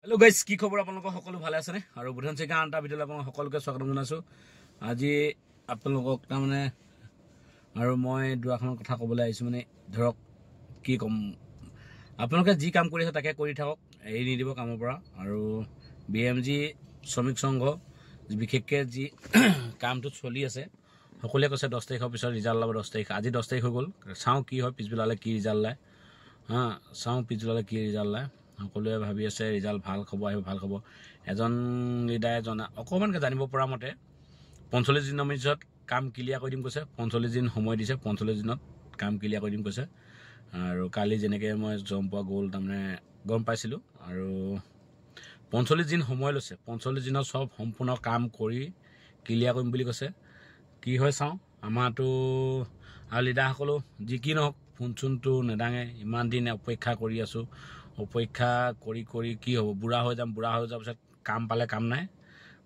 Hello' guys, কি খবৰ? আপোনালোকৰ সকলো ভালে আছেনে? আৰু বুধান চেকা আনটা ভিডিঅ'লৈ আপোনালোক সকলোকে স্বাগতম জনাইছোঁ। আজি আপোনালোকক তাৰমানে আৰু মই দুআষাৰমান কথা ক'বলৈ আহিছোঁ। মানে ধৰক কি ক'ম, আপোনালোকে যি কাম কৰি আছে তাকে কৰি থাকক, এৰি নিদিব কামৰ পৰা। আৰু BMG শ্ৰমিক সংঘ বিশেষকৈ যি কামটো চলি আছে, সকলোৱে কৈছে 10 তাৰিখৰ পিছত ৰিজাল্ট ওলাব। 10 তাৰিখ, আজি 10 তাৰিখ হৈ গ'ল। চাওঁ কি হয়, পিছবেলালৈ কি ৰিজাল্ট ওলায়। চাওঁ পিছবেলালৈ কি ৰিজাল্ট ওলায়। সকলোৱে ভাবি আছে ৰিজাল্ট ভাল খবৰ আহিব, ভাল খবৰ। এজন লিডাৰে অকণমানকৈ জানিব পৰা মতে 45 দিনৰ পিছত কাম ক্লিয়াৰ কৰি দিম কৈছে। 45 দিন সময় দিছে, 45 দিনত কাম ক্লিয়াৰ কৰি দিম কৈছে। আৰু কালি যেনেকৈ মই গম পোৱা গ'ল, তাৰমানে গম পাইছিলোঁ। আৰু 45 দিন সময় লৈছে, 45 দিনত চব সম্পূৰ্ণ কাম কৰি ক্লিয়াৰ কৰিম বুলি কৈছে। কি হয় চাওঁ। আমাৰতো আৰু লিডাৰসকলেও যি কি নহওক ফোন চোনটো নেদাঙে। ইমান দিন অপেক্ষা কৰি আছোঁ, অপেক্ষা কৰি কৰি কি হ'ব, বুঢ়া হৈ যাম। বুঢ়া হৈ যোৱাৰ পিছত কাম পালে কাম নাই।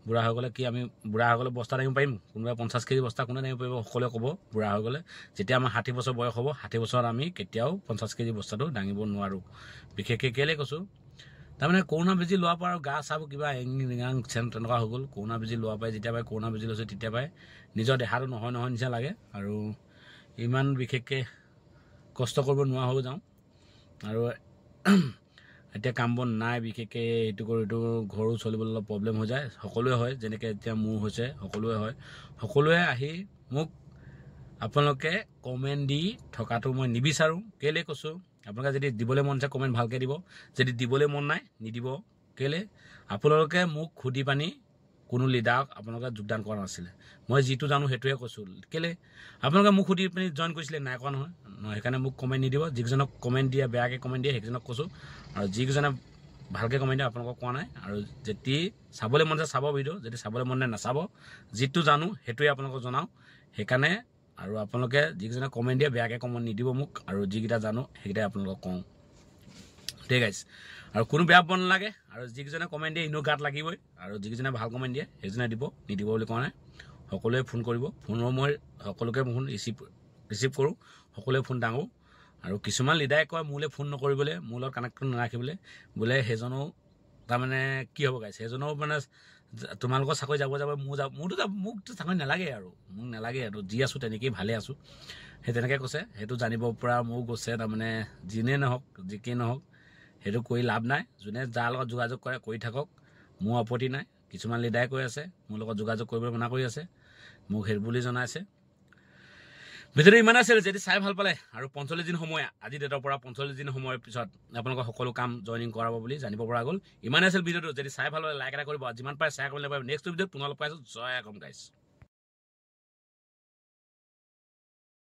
বুঢ়া হৈ গ'লে কি আমি বুঢ়া হৈ গ'লে বস্তা দাঙিব পাৰিম? কোনোবাই 50 কেজি বস্তা কোনে দাঙিব পাৰিব? সকলোৱে ক'ব বুঢ়া হৈ গ'লে। যেতিয়া আমাৰ 60 বছৰ বয়স হ'ব, 60 বছৰত আমি কেতিয়াও 50 কেজি বস্তাটো দাঙিব নোৱাৰোঁ। বিশেষকৈ কেলৈ কৈছোঁ, তাৰমানে কৰোণা বেজি লোৱাৰ পৰা আৰু গা চাবোৰ কিবা ৰিঙাং তেনেকুৱা হৈ গ'ল। কৰোণা বেজি লোৱাৰ পৰাই, যেতিয়া পৰাই কৰোণা বেজি লৈছোঁ তেতিয়াৰ পৰাই নিজৰ দেহাটো নহয় নিচিনা লাগে। আৰু ইমান বিশেষকৈ কষ্ট কৰিব নোৱাৰা হৈ যাওঁ। আৰু এতিয়া কাম বন নাই, বিশেষকৈ এইটো কৰোঁ এইটো, ঘৰো চলিবলৈ অলপ প্ৰব্লেম হৈ যায়। সকলোৱে হয়, যেনেকৈ এতিয়া মোৰ হৈছে, সকলোৱে হয়। সকলোৱে আহি মোক আপোনালোকে কমেণ্ট দি থকাটো মই নিবিচাৰোঁ। কেলৈ কৈছোঁ, আপোনালোকে যদি দিবলৈ মন আছে কমেণ্ট ভালকৈ দিব, যদি দিবলৈ মন নাই নিদিব। কেলৈ, আপোনালোকে মোক সুধি পানি কোনো লিডাৰক আপোনালোকে যোগদান কৰা নাছিলে। মই যিটো জানো সেইটোৱে কৈছোঁ। কেলৈ, আপোনালোকে মোক সুধি পিনি জইন কৰিছিলে, নাই কৰা নহয়। সেইকাৰণে মোক কমেণ্ট নিদিব। যিকেইজনক কমেণ্ট দিয়ে, বেয়াকৈ কমেণ্ট দিয়ে, সেইকেইজনক কৈছোঁ। আৰু যিকেইজনে ভালকৈ কমেণ্ট দিয়ে আপোনালোকক কোৱা নাই। আৰু যদি চাবলৈ মন যায় চাব ভিডিঅ', যদি চাবলৈ মন নাই নাচাব। যিটো জানো সেইটোৱে আপোনালোকক জনাওঁ। সেইকাৰণে আৰু আপোনালোকে যিকেইজনে কমেণ্ট দিয়ে বেয়াকৈ কমেণ্ট নিদিব মোক। আৰু যিকেইটা জানো সেইকেইটাই আপোনালোকক কওঁ, ঠিক আছে? আৰু কোনো বেয়া পাব নালাগে। আৰু যিকেইজনে কমেণ্ট দিয়ে এনেও গাত লাগিবই। আৰু যিকেইজনে ভাল কমেণ্ট দিয়ে সেইজনে দিব, নিদিব বুলি কোৱা নাই। সকলোৱে ফোন কৰিব, ফোনৰ মই সকলোকে ফোন ৰিচিভ কৰোঁ, সকলোৱে ফোন দাঙোঁ। আৰু কিছুমান লিডাৰে কয় মোলৈ ফোন নকৰিবলৈ, মোৰ লগত কানেক্টত নাৰাখিবলৈ, বোলে সেইজনো তাৰমানে কি হ'ব গাইছে, সেইজনো মানে তোমালোকৰ চাকৰি মোৰতো চাকৰি নালাগে আৰু, মোক নালাগে আৰু, যি আছোঁ তেনেকেই ভালে আছোঁ, সেই তেনেকৈ কৈছে। সেইটো জানিব পৰা মোৰো গৈছে। তাৰমানে যিনেই নহওক, যিকেই নহওক, সেইটো কৰি লাভ নাই। যোনে যাৰ লগত যোগাযোগ কৰে কৰি থাকক, মোৰ আপত্তি নাই। কিছুমান লিডাৰে কৈ আছে মোৰ লগত যোগাযোগ কৰিবলৈ মনা কৰি আছে, মোক সেই বুলি জনাইছে। ভিডিঅ'টো ইমান আছিল। যদি চাই ভাল পালে আৰু 45 দিন সময়, আজি ডেটৰ পৰা 45 দিন সময়ৰ পিছত আপোনালোকৰ সকলো কাম জইনিং কৰাব বুলি জানিব পৰা গ'ল। ইমানেই আছিল ভিডিঅ'টো। যদি চাই ভাল পালে লাইক এটা কৰিব, যিমান পাৰে শ্বেয়াৰ কৰিব পাৰিব। নেক্সট ভিডিঅ'ত পুনৰ লগ পাইছোঁ। জয় অসম গাইজ।